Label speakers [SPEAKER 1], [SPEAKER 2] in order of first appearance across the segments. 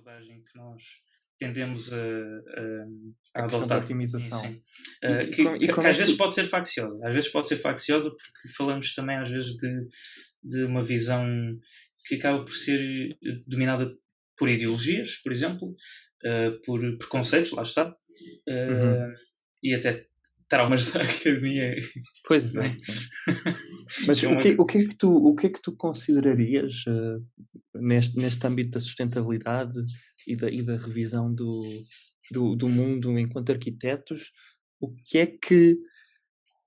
[SPEAKER 1] abordagem que nós tendemos a
[SPEAKER 2] A questão da
[SPEAKER 1] adotar. Sim,
[SPEAKER 2] otimização.
[SPEAKER 1] sim.
[SPEAKER 2] E
[SPEAKER 1] Que
[SPEAKER 2] como é
[SPEAKER 1] às
[SPEAKER 2] que
[SPEAKER 1] vezes
[SPEAKER 2] tu...
[SPEAKER 1] pode ser facciosa. Às vezes pode ser facciosa porque falamos também às vezes de uma visão que acaba por ser dominada por ideologias, por exemplo, por preconceitos, lá está, e até traumas da academia.
[SPEAKER 2] Pois,
[SPEAKER 1] Também.
[SPEAKER 2] exato, sim. Mas
[SPEAKER 1] Que é
[SPEAKER 2] o
[SPEAKER 1] uma-
[SPEAKER 2] que é que tu considerarias neste âmbito da sustentabilidade e da revisão do mundo enquanto arquitetos? O que é que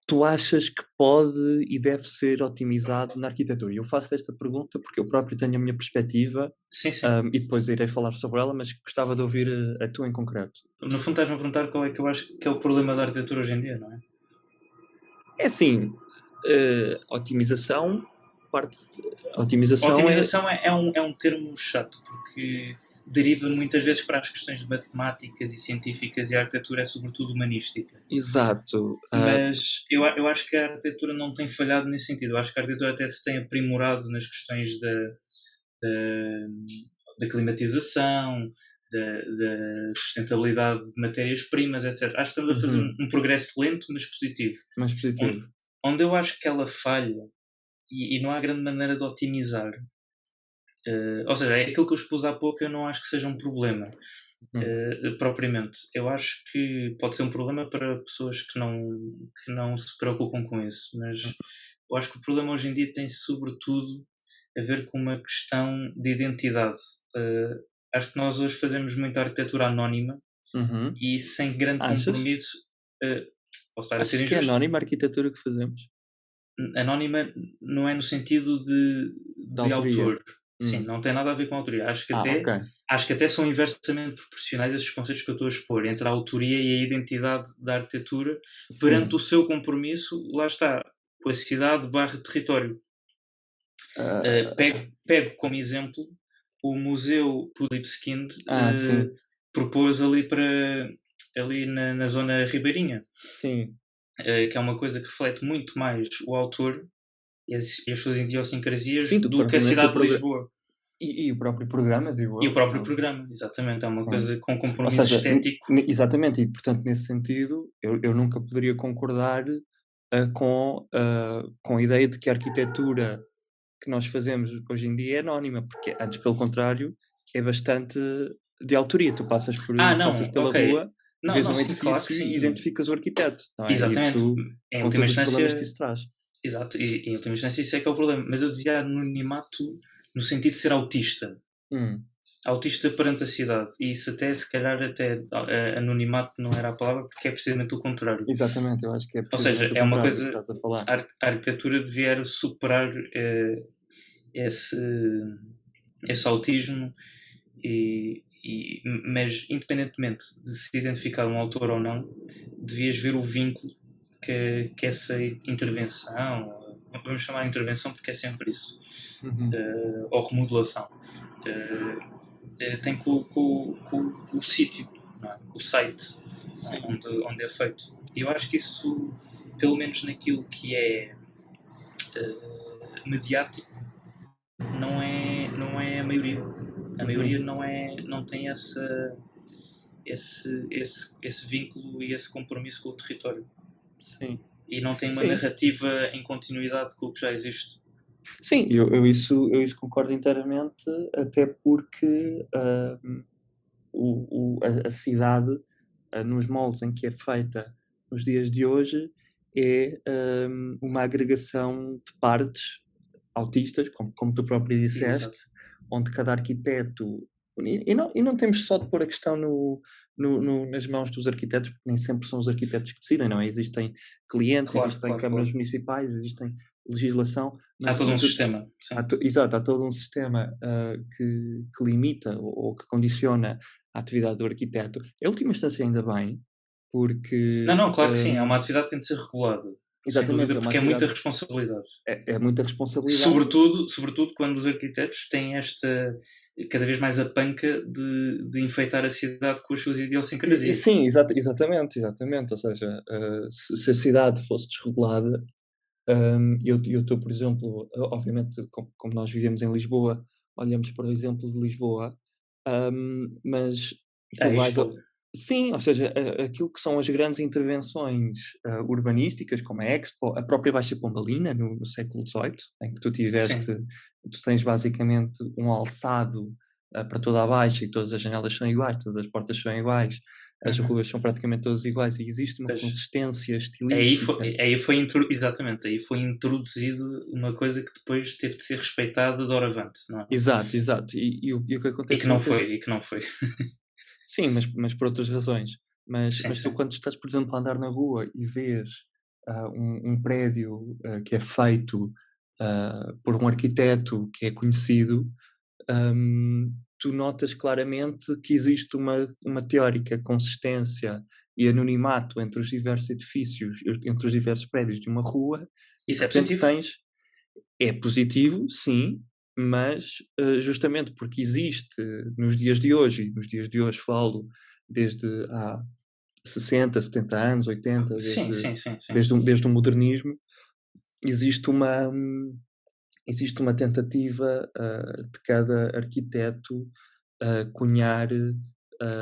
[SPEAKER 2] tu achas que pode e deve ser otimizado na arquitetura? E eu faço esta pergunta porque eu próprio tenho a minha perspectiva,
[SPEAKER 1] Sim, sim.
[SPEAKER 2] e depois irei falar sobre ela, mas gostava de ouvir a tua em concreto.
[SPEAKER 1] No fundo estás-me a perguntar qual é que eu acho que é o problema da arquitetura hoje em dia, não é?
[SPEAKER 2] É assim, otimização, otimização
[SPEAKER 1] Otimização é um termo chato, porque deriva muitas vezes para as questões de matemáticas e científicas, e a arquitetura é sobretudo humanística.
[SPEAKER 2] Exato.
[SPEAKER 1] Mas eu acho que a arquitetura não tem falhado nesse sentido. Eu acho que a arquitetura até se tem aprimorado nas questões da climatização, da sustentabilidade de matérias-primas, etc. Acho que estamos a fazer um progresso lento, mas positivo.
[SPEAKER 2] Mais positivo.
[SPEAKER 1] Onde eu acho que ela falha, e não há grande maneira de otimizar, ou seja, é aquilo que eu expus há pouco, eu não acho que seja um problema propriamente. Eu acho que pode ser um problema para pessoas que não se preocupam com isso, mas eu acho que o problema hoje em dia tem sobretudo a ver com uma questão de identidade. Acho que nós hoje fazemos muita arquitetura anónima e sem grande compromisso. Posso estar a ser
[SPEAKER 2] Achas que é
[SPEAKER 1] injusto?
[SPEAKER 2] anónima a arquitetura que fazemos?
[SPEAKER 1] Anónima não é no sentido de autor. Sim, não tem nada a ver com a autoria. Acho que até são inversamente proporcionais esses conceitos que eu estou a expor, entre a autoria e a identidade da arquitetura, perante o seu compromisso, lá está, com a cidade / território. Pego como exemplo o Museu Pulipskind, propôs ali na zona ribeirinha.
[SPEAKER 2] Sim.
[SPEAKER 1] Que é uma coisa que reflete muito mais o autor e as suas idiosincrasias do que a
[SPEAKER 2] propriamente
[SPEAKER 1] cidade de Lisboa.
[SPEAKER 2] E o próprio programa, digo
[SPEAKER 1] E
[SPEAKER 2] eu.
[SPEAKER 1] o próprio programa, exatamente. É uma coisa com
[SPEAKER 2] Ou
[SPEAKER 1] compromisso
[SPEAKER 2] seja,
[SPEAKER 1] estético.
[SPEAKER 2] exatamente, e portanto, nesse sentido, eu nunca poderia concordar com a ideia de que a arquitetura que nós fazemos hoje em dia é anónima, porque antes, pelo contrário, é bastante de autoria. Tu passas pela rua, vês um edifício
[SPEAKER 1] claro que sim.
[SPEAKER 2] e identificas o arquiteto. Não é?
[SPEAKER 1] Exatamente.
[SPEAKER 2] Isso,
[SPEAKER 1] Em
[SPEAKER 2] com
[SPEAKER 1] última
[SPEAKER 2] todos os problemas que
[SPEAKER 1] instância,
[SPEAKER 2] isso traz.
[SPEAKER 1] exato, e em última instância isso é que é o problema. Mas eu dizia anonimato no sentido de ser autista. Autista perante a cidade. E isso até, se calhar, até anonimato não era a palavra, porque é precisamente o contrário.
[SPEAKER 2] Exatamente, eu acho que é precisamente
[SPEAKER 1] Ou seja,
[SPEAKER 2] o
[SPEAKER 1] é uma
[SPEAKER 2] contrário
[SPEAKER 1] coisa...
[SPEAKER 2] que estás a falar.
[SPEAKER 1] A arquitetura devia superar esse autismo, mas independentemente de se identificar um autor ou não, devias ver o vínculo que essa intervenção, vamos chamar de intervenção porque é sempre isso, ou remodelação, tem com o sítio, não é? O site, não é? onde é feito. E eu acho que isso, pelo menos naquilo que é mediático, não é a maioria. A maioria não tem esse vínculo e esse compromisso com o território.
[SPEAKER 2] Sim.
[SPEAKER 1] E não tem uma narrativa em continuidade com o que já existe.
[SPEAKER 2] Sim, eu isso concordo inteiramente, até porque a cidade, nos moldes em que é feita nos dias de hoje, é uma agregação de partes autistas, como tu próprio disseste. Exato. Onde cada arquiteto... E não temos só de pôr a questão nas mãos dos arquitetos, porque nem sempre são os arquitetos que decidem, não é? Existem clientes, existem câmaras municipais, existem legislação.
[SPEAKER 1] Há todo um sistema.
[SPEAKER 2] Exato, há todo um sistema que limita ou que condiciona a atividade do arquiteto. Em última instância, ainda bem, porque...
[SPEAKER 1] Não, claro que sim, é uma atividade que tem de ser regulada. Exatamente, sem dúvida, porque é muita responsabilidade.
[SPEAKER 2] É muita responsabilidade.
[SPEAKER 1] Sobretudo quando os arquitetos têm cada vez mais a panca de enfeitar a cidade com as suas idiosincrasias.
[SPEAKER 2] Sim, exatamente. Ou seja, se a cidade fosse desregulada, eu estou, por exemplo, obviamente, como nós vivemos em Lisboa, olhamos para o exemplo de Lisboa, Mas tu
[SPEAKER 1] É
[SPEAKER 2] vais
[SPEAKER 1] isto.
[SPEAKER 2] sim, ou seja, aquilo que são as grandes intervenções, urbanísticas, como a Expo, a própria Baixa Pombalina no século XVIII, em que
[SPEAKER 1] Sim.
[SPEAKER 2] tu tens basicamente um alçado, para toda a Baixa e todas as janelas são iguais, todas as portas são iguais, as
[SPEAKER 1] Uhum.
[SPEAKER 2] ruas são praticamente todas iguais e existe uma
[SPEAKER 1] Pois.
[SPEAKER 2] consistência estilística.
[SPEAKER 1] Exatamente, aí foi introduzido uma coisa que depois teve de ser respeitada de doravante, não é?
[SPEAKER 2] Exato, exato. E o que
[SPEAKER 1] E que
[SPEAKER 2] acontece
[SPEAKER 1] não
[SPEAKER 2] muitas.
[SPEAKER 1] foi, e que não foi.
[SPEAKER 2] Sim, mas por outras razões. Mas
[SPEAKER 1] Sim,
[SPEAKER 2] mas tu
[SPEAKER 1] sim.
[SPEAKER 2] quando estás, por exemplo, a andar na rua e vês, um prédio, que é feito, por um arquiteto que é conhecido, tu notas claramente que existe uma teórica consistência e anonimato entre os diversos edifícios, entre os diversos prédios de uma rua, e
[SPEAKER 1] Isso é
[SPEAKER 2] portanto
[SPEAKER 1] positivo?
[SPEAKER 2] é positivo, sim, mas, justamente porque existe nos dias de hoje, e nos dias de hoje falo desde há 60, 70 anos, 80,
[SPEAKER 1] Sim, sim, sim, sim.
[SPEAKER 2] desde o modernismo, existe uma tentativa, de cada arquiteto, cunhar,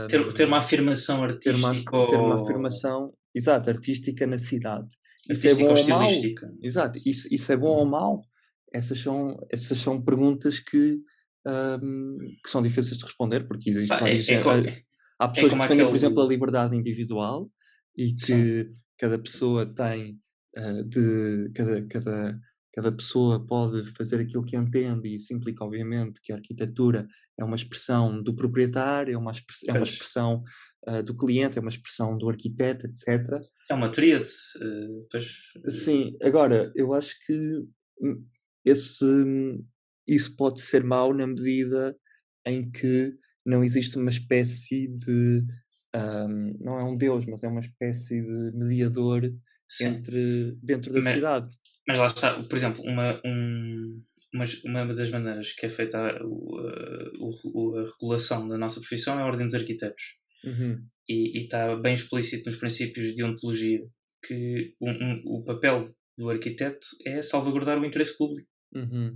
[SPEAKER 1] Ter uma
[SPEAKER 2] hum,
[SPEAKER 1] afirmação artística
[SPEAKER 2] ter uma
[SPEAKER 1] ou
[SPEAKER 2] afirmação, exato, artística na cidade. Isso é bom
[SPEAKER 1] artística ou
[SPEAKER 2] ou mau?
[SPEAKER 1] estilística.
[SPEAKER 2] Exato, isso é bom ou mau? Essas são perguntas que são difíceis de responder, porque existe
[SPEAKER 1] Pá,
[SPEAKER 2] vários há
[SPEAKER 1] é
[SPEAKER 2] pessoas que
[SPEAKER 1] como
[SPEAKER 2] defendem, por exemplo, a
[SPEAKER 1] aquele.
[SPEAKER 2] liberdade individual e
[SPEAKER 1] Sim,
[SPEAKER 2] que cada pessoa tem, de cada pessoa pode fazer aquilo que entende, e isso implica, obviamente, que a arquitetura é uma expressão do proprietário, é uma
[SPEAKER 1] pois.
[SPEAKER 2] expressão, do cliente, é uma expressão do arquiteto, etc.
[SPEAKER 1] É uma tríade. Pois.
[SPEAKER 2] Sim, agora, eu acho que, hum, esse isso pode ser mau na medida em que não existe uma espécie de, não é um deus, mas é uma espécie de mediador
[SPEAKER 1] Sim.
[SPEAKER 2] dentro da
[SPEAKER 1] Mas,
[SPEAKER 2] cidade.
[SPEAKER 1] mas lá está, por exemplo, uma das maneiras que é feita a regulação da nossa profissão é a Ordem dos Arquitetos.
[SPEAKER 2] Uhum,
[SPEAKER 1] E está bem explícito nos princípios de ontologia que o papel do arquiteto é salvaguardar o interesse público.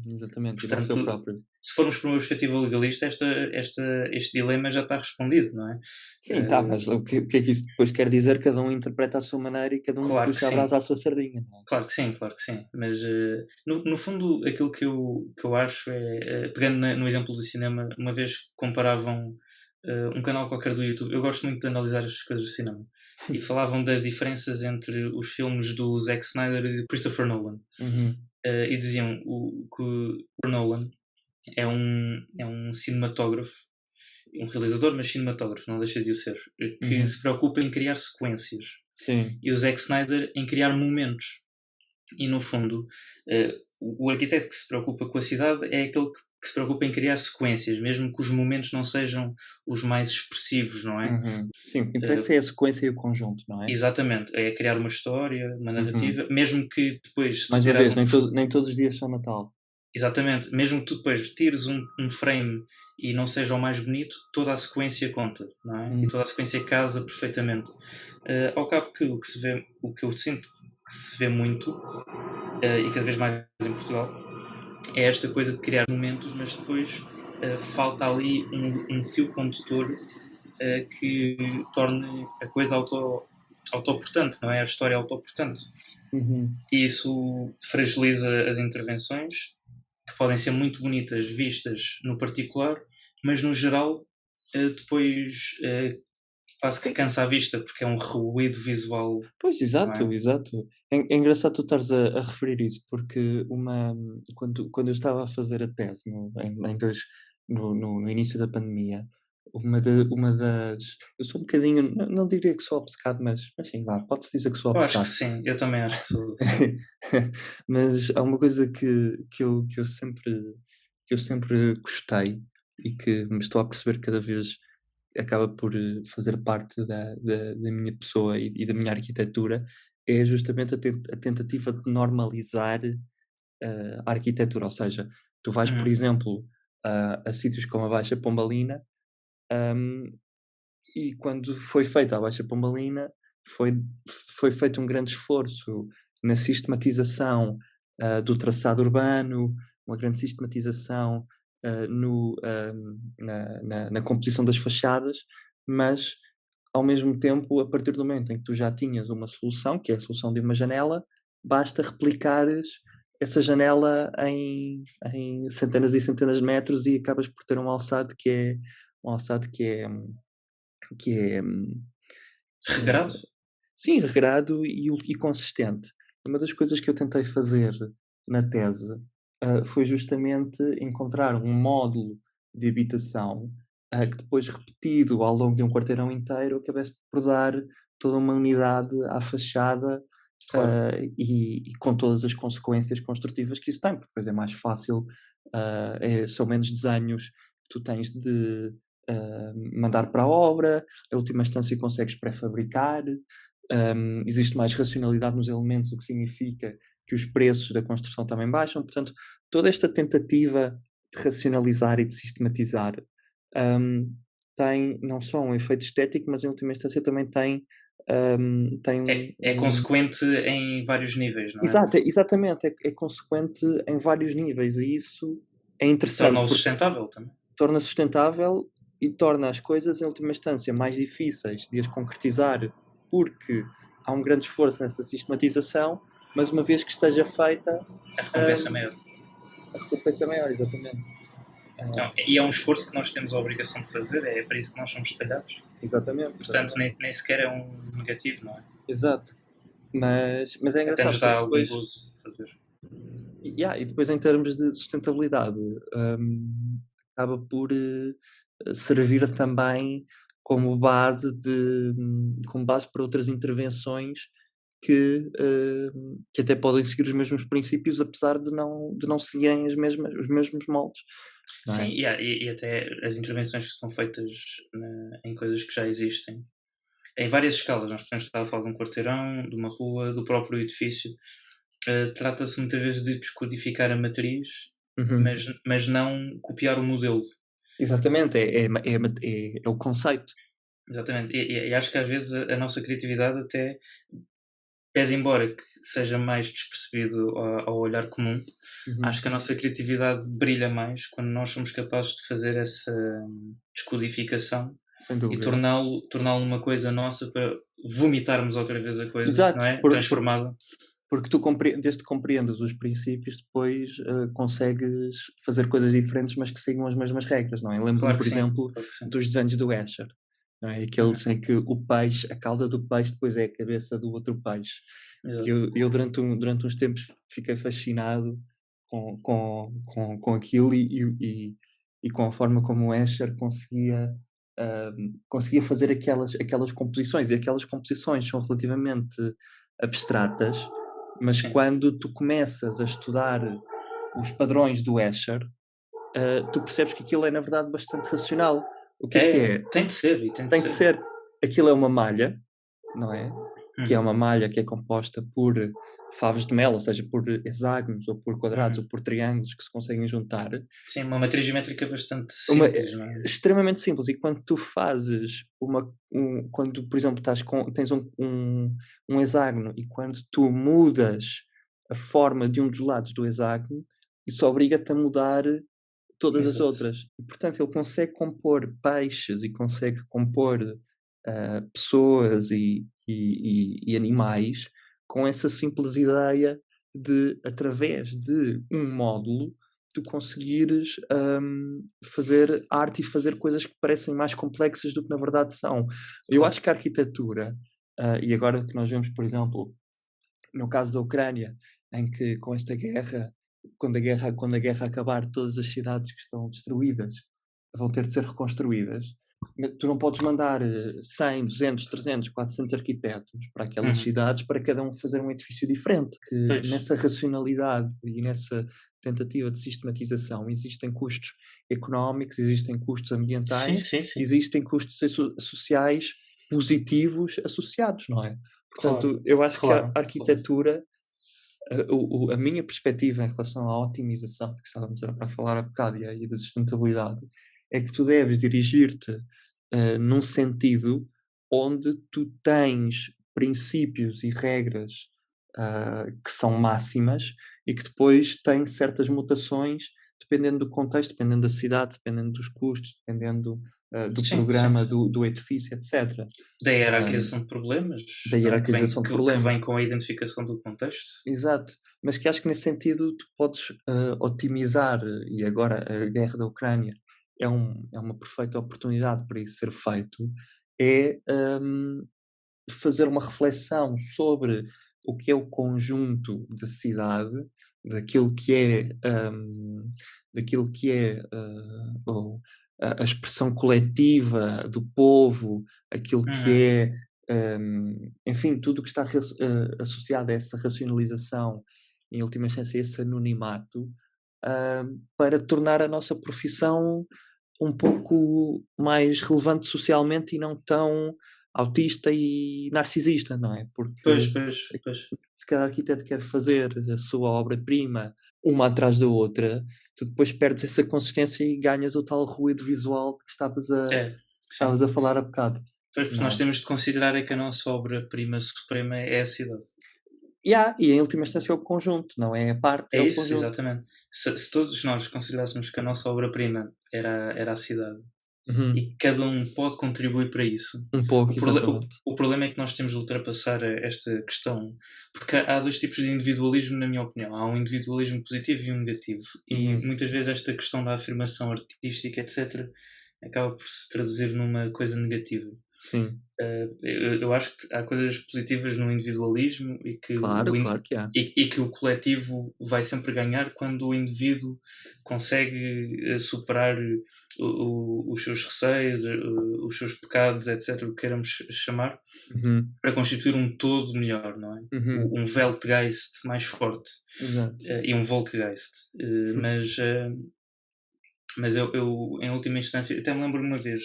[SPEAKER 2] exatamente, e não o seu
[SPEAKER 1] Portanto,
[SPEAKER 2] próprio.
[SPEAKER 1] se formos por uma perspectiva legalista, este dilema já está respondido, não é?
[SPEAKER 2] Sim, tá, mas o que é que isso depois quer dizer? Cada um interpreta à sua maneira e cada um
[SPEAKER 1] Claro que
[SPEAKER 2] puxa a
[SPEAKER 1] sim,
[SPEAKER 2] brasa à sua sardinha, não é?
[SPEAKER 1] claro que sim, claro que sim. Mas no fundo, aquilo que eu acho é, pegando no exemplo do cinema, uma vez comparavam um canal qualquer do YouTube, eu gosto muito de analisar as coisas do cinema, e falavam das diferenças entre os filmes do Zack Snyder e do Christopher Nolan.
[SPEAKER 2] Uhum,
[SPEAKER 1] E diziam que o Nolan é um cinematógrafo, um realizador, mas cinematógrafo, não deixa de o ser, que
[SPEAKER 2] uhum,
[SPEAKER 1] se preocupa em criar sequências.
[SPEAKER 2] sim.
[SPEAKER 1] E o Zack Snyder em criar momentos. E no fundo, o arquiteto que se preocupa com a cidade é aquele que se preocupa em criar sequências, mesmo que os momentos não sejam os mais expressivos, não é?
[SPEAKER 2] Uhum. Sim, o que
[SPEAKER 1] Uh,
[SPEAKER 2] interessa é a sequência e o conjunto, não é?
[SPEAKER 1] Exatamente, é criar uma história, uma
[SPEAKER 2] Uhum.
[SPEAKER 1] narrativa, mesmo que depois, se tu
[SPEAKER 2] Mais uma
[SPEAKER 1] tirares
[SPEAKER 2] vez, nem todos os dias são Natal.
[SPEAKER 1] exatamente, mesmo que tu depois tires um frame e não seja o mais bonito, toda a sequência conta, não é? E
[SPEAKER 2] Uhum.
[SPEAKER 1] toda a sequência casa perfeitamente. Ao cabo que o que se vê, o que eu sinto que se vê muito, e cada vez mais em Portugal, é esta coisa de criar momentos, mas depois falta ali um fio condutor que torne a coisa autoportante, não é? A história autoportante.
[SPEAKER 2] Uhum.
[SPEAKER 1] E isso fragiliza as intervenções, que podem ser muito bonitas vistas no particular, mas no geral depois quase que
[SPEAKER 2] Sim.
[SPEAKER 1] cansa a vista, porque é um ruído visual,
[SPEAKER 2] Pois,
[SPEAKER 1] não é?
[SPEAKER 2] exato, exato. É engraçado tu estares a referir isso, porque quando eu estava a fazer a tese no início da pandemia, uma das eu sou um bocadinho, não diria que sou obcecado, mas sim, vá, pode-se dizer que sou
[SPEAKER 1] Eu acho que
[SPEAKER 2] obcecado.
[SPEAKER 1] sim, eu também acho que sou, sim.
[SPEAKER 2] Mas há uma coisa que eu sempre gostei e que me estou a perceber que cada vez acaba por, fazer parte da minha pessoa e da minha arquitetura, é justamente a tentativa de normalizar, a arquitetura. Ou seja, tu vais, por
[SPEAKER 1] Uhum.
[SPEAKER 2] exemplo, a sítios como a Baixa Pombalina, hum, e quando foi feita a Baixa Pombalina, foi foi feito um grande esforço na sistematização, do traçado urbano, uma grande sistematização, na composição das fachadas, mas ao mesmo tempo, a partir do momento em que tu já tinhas uma solução, que é a solução de uma janela, basta replicares essa janela em centenas e centenas de metros e acabas por ter um alçado que é
[SPEAKER 1] Regrado?
[SPEAKER 2] sim, regrado e consistente. Uma das coisas que eu tentei fazer na tese foi justamente encontrar um módulo de habitação que depois repetido ao longo de um quarteirão inteiro acabasse por dar toda uma unidade à fachada
[SPEAKER 1] Claro.
[SPEAKER 2] e com todas as consequências construtivas que isso tem, porque depois é mais fácil, são menos desenhos que tu tens de mandar para a obra, a última instância consegues pré-fabricar, existe mais racionalidade nos elementos, o que significa que os preços da construção também baixam. Portanto, toda esta tentativa de racionalizar e de sistematizar tem não só um efeito estético, mas em última instância também tem
[SPEAKER 1] É consequente em vários níveis, não é?
[SPEAKER 2] Exato, exatamente, é consequente em vários níveis e isso é interessante
[SPEAKER 1] Torna-o
[SPEAKER 2] porque
[SPEAKER 1] sustentável também.
[SPEAKER 2] torna sustentável e torna as coisas, em última instância, mais difíceis de as concretizar, porque há um grande esforço nessa sistematização, mas uma vez que esteja feita,
[SPEAKER 1] A recompensa é maior.
[SPEAKER 2] a recompensa é maior, exatamente.
[SPEAKER 1] Não, e é um esforço que nós temos a obrigação de fazer, é para isso que nós somos detalhados.
[SPEAKER 2] Exatamente.
[SPEAKER 1] Portanto, nem sequer é um negativo, não é?
[SPEAKER 2] Exato. Mas é
[SPEAKER 1] Até
[SPEAKER 2] engraçado
[SPEAKER 1] nos dá
[SPEAKER 2] porque
[SPEAKER 1] algum
[SPEAKER 2] depois,
[SPEAKER 1] gozo fazer.
[SPEAKER 2] e depois em termos de sustentabilidade, acaba por servir também como base para outras intervenções que até podem seguir os mesmos princípios, apesar de não seguirem os mesmos moldes. Não é?
[SPEAKER 1] Sim, e até as intervenções que são feitas em coisas que já existem, em várias escalas. Nós podemos estar a falar de um quarteirão, de uma rua, do próprio edifício. Trata-se muitas vezes de descodificar a matriz, mas não copiar o modelo.
[SPEAKER 2] Exatamente, é o conceito.
[SPEAKER 1] Exatamente. E acho que às vezes a nossa criatividade até pese embora que seja mais despercebido ao olhar comum, acho que a nossa criatividade brilha mais quando nós somos capazes de fazer essa descodificação
[SPEAKER 2] Sem
[SPEAKER 1] e
[SPEAKER 2] dúvida.
[SPEAKER 1] torná-lo uma coisa nossa para vomitarmos outra vez a coisa,
[SPEAKER 2] Exato,
[SPEAKER 1] não é? Transformada.
[SPEAKER 2] Porque tu desde que compreendas os princípios, depois consegues fazer coisas diferentes, mas que sigam as mesmas regras, não é? Lembro-me,
[SPEAKER 1] Claro
[SPEAKER 2] por
[SPEAKER 1] que sim,
[SPEAKER 2] exemplo,
[SPEAKER 1] claro que sim.
[SPEAKER 2] dos desenhos do Escher, não é? Aqueles em que o peixe, a cauda do peixe, depois é a cabeça do outro peixe.
[SPEAKER 1] Exato.
[SPEAKER 2] Eu durante uns tempos fiquei fascinado com aquilo e com a forma como o Escher conseguia fazer aquelas composições, e aquelas composições são relativamente abstratas, mas
[SPEAKER 1] Sim.
[SPEAKER 2] quando tu começas a estudar os padrões do Escher, tu percebes que aquilo é, na verdade, bastante racional. O que é?
[SPEAKER 1] Tem de ser, e tem de
[SPEAKER 2] Tem que
[SPEAKER 1] ser.
[SPEAKER 2] ser. Aquilo é uma malha, não é? Que é
[SPEAKER 1] Uhum.
[SPEAKER 2] uma malha que é composta por favos de mel, ou seja, por hexágonos, ou por quadrados, ou
[SPEAKER 1] Uhum.
[SPEAKER 2] por triângulos que se conseguem juntar.
[SPEAKER 1] Sim, uma matriz geométrica bastante
[SPEAKER 2] Uma,
[SPEAKER 1] simples, não é?
[SPEAKER 2] extremamente simples. E quando tu fazes quando, por exemplo, tens um hexágono e quando tu mudas a forma de um dos lados do hexágono, isso obriga-te a mudar todas as
[SPEAKER 1] Exato.
[SPEAKER 2] outras. E, portanto, ele consegue compor peixes e consegue compor pessoas e animais com essa simples ideia de, através de um módulo, tu conseguires fazer arte e fazer coisas que parecem mais complexas do que na verdade são. Eu
[SPEAKER 1] Claro.
[SPEAKER 2] acho que a arquitetura, e agora que nós vemos, por exemplo, no caso da Ucrânia, em que com esta guerra, quando a guerra acabar, todas as cidades que estão destruídas vão ter de ser reconstruídas. Tu não podes mandar 100, 200, 300, 400 arquitetos para aquelas
[SPEAKER 1] Uhum.
[SPEAKER 2] cidades para cada um fazer um edifício diferente. Que
[SPEAKER 1] Pois.
[SPEAKER 2] nessa racionalidade e nessa tentativa de sistematização existem custos económicos, existem custos ambientais,
[SPEAKER 1] Sim.
[SPEAKER 2] existem custos sociais positivos associados, não é?
[SPEAKER 1] Claro.
[SPEAKER 2] Portanto, eu acho que a
[SPEAKER 1] Claro.
[SPEAKER 2] arquitetura, a minha perspectiva em relação à otimização, de que estávamos a falar há bocado, e da sustentabilidade, é que tu deves dirigir-te num sentido onde tu tens princípios e regras que são máximas e que depois têm certas mutações dependendo do contexto, dependendo da cidade, dependendo dos custos, dependendo do
[SPEAKER 1] Sim,
[SPEAKER 2] programa,
[SPEAKER 1] sim.
[SPEAKER 2] do edifício, etc.
[SPEAKER 1] Da hierarquização de problemas,
[SPEAKER 2] Da
[SPEAKER 1] não é?
[SPEAKER 2] hierarquização de
[SPEAKER 1] Que
[SPEAKER 2] problemas.
[SPEAKER 1] vem com a identificação do contexto.
[SPEAKER 2] Exato, mas que acho que nesse sentido tu podes otimizar, e agora a guerra da Ucrânia é uma perfeita oportunidade para isso ser feito, é fazer uma reflexão sobre o que é o conjunto da cidade, daquilo que é, a expressão coletiva do povo, aquilo que
[SPEAKER 1] Uhum.
[SPEAKER 2] é, enfim, tudo o que está associado a essa racionalização, em última instância, esse anonimato, para tornar a nossa profissão um pouco mais relevante socialmente e não tão autista e narcisista, não é?
[SPEAKER 1] Pois,
[SPEAKER 2] Porque
[SPEAKER 1] pois, pois.
[SPEAKER 2] se cada arquiteto quer fazer a sua obra-prima uma atrás da outra, tu depois perdes essa consistência e ganhas o tal ruído visual que
[SPEAKER 1] É, sim.
[SPEAKER 2] estavas a falar há bocado,
[SPEAKER 1] Pois, porque
[SPEAKER 2] não
[SPEAKER 1] nós
[SPEAKER 2] é?
[SPEAKER 1] temos de considerar é que a nossa obra-prima suprema é a cidade.
[SPEAKER 2] E em última instância é o conjunto, não é a parte,
[SPEAKER 1] É
[SPEAKER 2] é o
[SPEAKER 1] isso,
[SPEAKER 2] conjunto.
[SPEAKER 1] exatamente. Se todos nós considerássemos que a nossa obra-prima era a cidade e
[SPEAKER 2] Uhum.
[SPEAKER 1] que cada um pode contribuir para isso,
[SPEAKER 2] Um pouco, exatamente.
[SPEAKER 1] o problema é que nós temos de ultrapassar esta questão, porque há dois tipos de individualismo, na minha opinião. Há um individualismo positivo e um negativo. E
[SPEAKER 2] Uhum.
[SPEAKER 1] muitas vezes esta questão da afirmação artística, etc., acaba por se traduzir numa coisa negativa.
[SPEAKER 2] Sim,
[SPEAKER 1] Eu acho que há coisas positivas no individualismo
[SPEAKER 2] claro, claro que há.
[SPEAKER 1] e que o coletivo vai sempre ganhar quando o indivíduo consegue superar os seus receios, os seus pecados, etc., o que queiramos chamar,
[SPEAKER 2] Uhum.
[SPEAKER 1] para constituir um todo melhor, não é?
[SPEAKER 2] Uhum.
[SPEAKER 1] Um Weltgeist mais forte
[SPEAKER 2] Exato.
[SPEAKER 1] e um Volksgeist. Mas eu, em última instância, até me lembro uma vez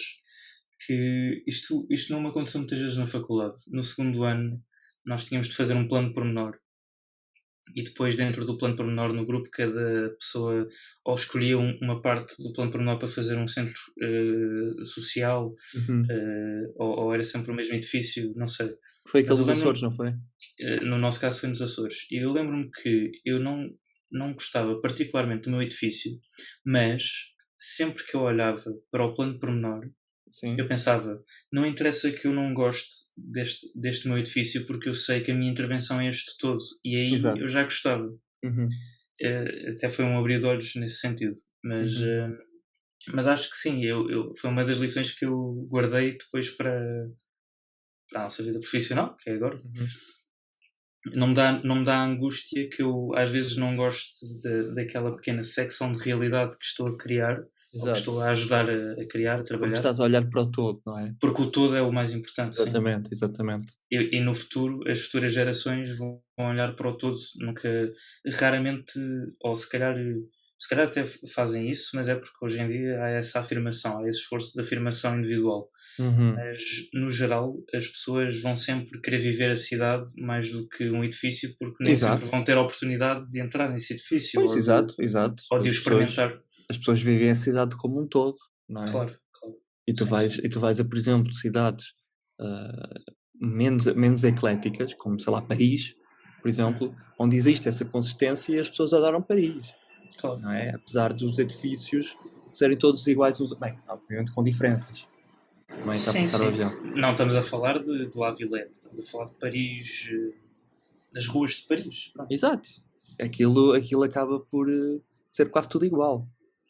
[SPEAKER 1] que isto não me aconteceu muitas vezes na faculdade. No segundo ano, nós tínhamos de fazer um plano pormenor. E depois, dentro do plano pormenor, no grupo, cada pessoa ou escolhia uma parte do plano pormenor para fazer um centro social,
[SPEAKER 2] Uhum.
[SPEAKER 1] ou era sempre o mesmo edifício, não sei.
[SPEAKER 2] Foi
[SPEAKER 1] Mas
[SPEAKER 2] aquele
[SPEAKER 1] eu
[SPEAKER 2] dos
[SPEAKER 1] lembro-me,
[SPEAKER 2] Açores, não foi?
[SPEAKER 1] no nosso caso foi nos Açores, e eu lembro-me que eu não gostava particularmente do meu edifício, mas sempre que eu olhava para o plano pormenor, eu
[SPEAKER 2] Sim.
[SPEAKER 1] pensava, não interessa que eu não goste deste meu edifício, porque eu sei que a minha intervenção é este todo. E aí eu
[SPEAKER 2] Exato.
[SPEAKER 1] já gostava.
[SPEAKER 2] Uhum.
[SPEAKER 1] Até foi um abrir de olhos nesse sentido. Mas,
[SPEAKER 2] Uhum.
[SPEAKER 1] mas acho que sim, foi uma das lições que eu guardei depois para a nossa vida profissional, que é agora.
[SPEAKER 2] Uhum.
[SPEAKER 1] Não me dá a angústia que eu às vezes não gosto daquela pequena secção de realidade que estou a criar, ou que
[SPEAKER 2] Exato.
[SPEAKER 1] estou a ajudar a criar, a
[SPEAKER 2] Porque
[SPEAKER 1] trabalhar,
[SPEAKER 2] estás a olhar para o todo, não é?
[SPEAKER 1] porque o todo é o mais importante, sim.
[SPEAKER 2] Exatamente, exatamente.
[SPEAKER 1] E no futuro, as futuras gerações vão olhar para o todo, nunca, raramente, ou se calhar até fazem isso, mas é porque hoje em dia há essa afirmação, há esse esforço de afirmação individual.
[SPEAKER 2] Uhum.
[SPEAKER 1] Mas, no geral, as pessoas vão sempre querer viver a cidade mais do que um edifício, porque nem sempre
[SPEAKER 2] Exato.
[SPEAKER 1] vão ter a oportunidade de entrar nesse edifício
[SPEAKER 2] Pois, exato, exato.
[SPEAKER 1] ou de o experimentar.
[SPEAKER 2] As pessoas vivem a cidade como um todo, não é?
[SPEAKER 1] Claro, claro.
[SPEAKER 2] E tu
[SPEAKER 1] Sim,
[SPEAKER 2] vais,
[SPEAKER 1] sim.
[SPEAKER 2] e tu vais a, por exemplo, cidades ah, menos ecléticas, como, sei lá, Paris, por exemplo,
[SPEAKER 1] Uhum.
[SPEAKER 2] onde existe essa consistência e as pessoas adoram Paris,
[SPEAKER 1] Claro.
[SPEAKER 2] não é? Apesar dos edifícios serem todos iguais, bem, obviamente com diferenças. Também está a
[SPEAKER 1] Sim,
[SPEAKER 2] passar o
[SPEAKER 1] sim.
[SPEAKER 2] avião.
[SPEAKER 1] Não estamos a falar de La Villette, estamos a falar de Paris, das ruas de Paris. Pronto.
[SPEAKER 2] Exato. Aquilo acaba por ser quase tudo igual,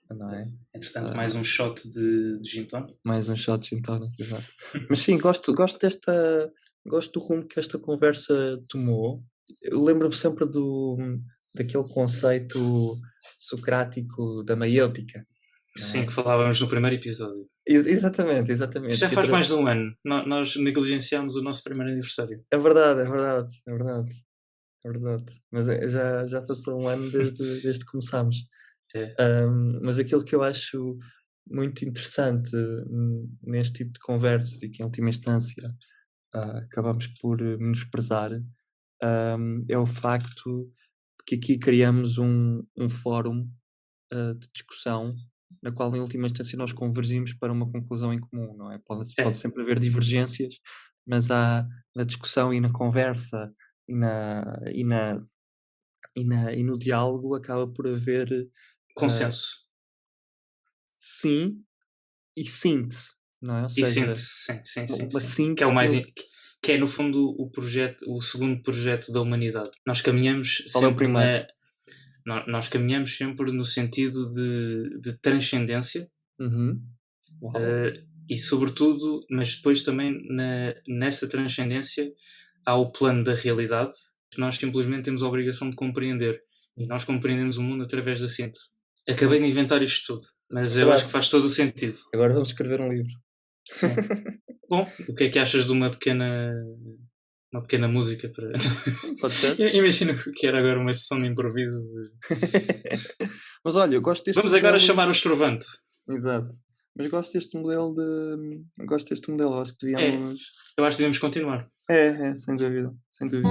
[SPEAKER 2] não é?
[SPEAKER 1] Entretanto, mais
[SPEAKER 2] Ah,
[SPEAKER 1] um shot de gin tonic.
[SPEAKER 2] mais um shot de gin tonic, exato. Mas sim, gosto do rumo que esta conversa tomou. Eu lembro-me sempre daquele conceito socrático da maiêutica, não
[SPEAKER 1] Sim, que
[SPEAKER 2] é?
[SPEAKER 1] falávamos no primeiro episódio.
[SPEAKER 2] Exatamente, exatamente.
[SPEAKER 1] Já faz mais de um ano. Nós negligenciámos o nosso primeiro aniversário.
[SPEAKER 2] É verdade, é verdade, é verdade, é verdade. Mas já passou um ano desde que começámos.
[SPEAKER 1] É.
[SPEAKER 2] Mas aquilo que eu acho muito interessante neste tipo de conversas e que, em última instância, acabamos por menosprezar, é o facto de que aqui criamos um fórum de discussão na qual, em última instância, nós convergimos para uma conclusão em comum, não é? Pode
[SPEAKER 1] É.
[SPEAKER 2] sempre haver divergências, mas na discussão e na conversa e, na, e, na, e no diálogo acaba por haver
[SPEAKER 1] Consenso.
[SPEAKER 2] Sim, e síntese, não é? Ou
[SPEAKER 1] E
[SPEAKER 2] seja,
[SPEAKER 1] sim.
[SPEAKER 2] uma síntese
[SPEAKER 1] Que é o mais... Que é, no fundo, o segundo projeto da humanidade. Nós caminhamos
[SPEAKER 2] Qual é o
[SPEAKER 1] sempre
[SPEAKER 2] primeiro?
[SPEAKER 1] nós caminhamos sempre no sentido de transcendência,
[SPEAKER 2] Uau.
[SPEAKER 1] e sobretudo, mas depois também nessa transcendência há o plano da realidade, que nós simplesmente temos a obrigação de compreender. E nós compreendemos o mundo através da síntese. Acabei de inventar isto tudo, mas eu acho que faz todo o sentido.
[SPEAKER 2] Agora vamos escrever um livro.
[SPEAKER 1] Sim. Bom, o que é que achas de uma pequena música para...
[SPEAKER 2] Pode ser?
[SPEAKER 1] Imagino que era agora uma sessão de improviso.
[SPEAKER 2] Mas olha, eu gosto deste
[SPEAKER 1] Vamos
[SPEAKER 2] modelo...
[SPEAKER 1] agora chamar o estrovante.
[SPEAKER 2] Exato. Mas gosto deste modelo Gosto deste modelo, acho que devíamos...
[SPEAKER 1] Eu acho que devemos continuar.
[SPEAKER 2] É, sem dúvida. Sem dúvida.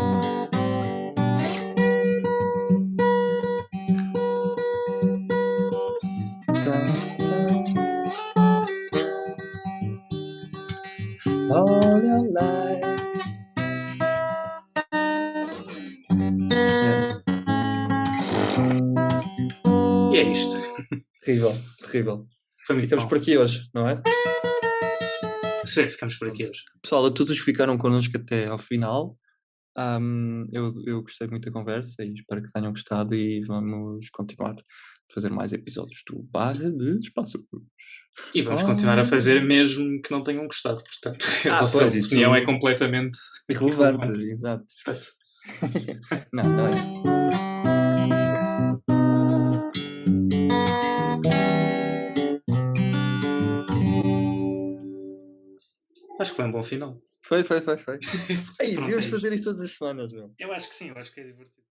[SPEAKER 2] All your life.
[SPEAKER 1] E é isto.
[SPEAKER 2] Terrível.
[SPEAKER 1] Foi muito
[SPEAKER 2] Ficamos
[SPEAKER 1] bom.
[SPEAKER 2] por aqui hoje, não é?
[SPEAKER 1] Sério, ficamos por aqui hoje.
[SPEAKER 2] Pessoal, a todos que ficaram connosco até ao final, eu gostei muito da conversa e espero que tenham gostado e vamos continuar a fazer mais episódios do Barra de Espaço Cruz.
[SPEAKER 1] E vamos continuar a fazer mesmo que não tenham gostado, portanto a vossa opinião é completamente
[SPEAKER 2] irrelevante. Exato. Não é.
[SPEAKER 1] Acho que foi um bom final.
[SPEAKER 2] Foi. Aí, devíamos fazer isto todas as semanas, meu.
[SPEAKER 1] Eu acho que sim, eu acho que é divertido.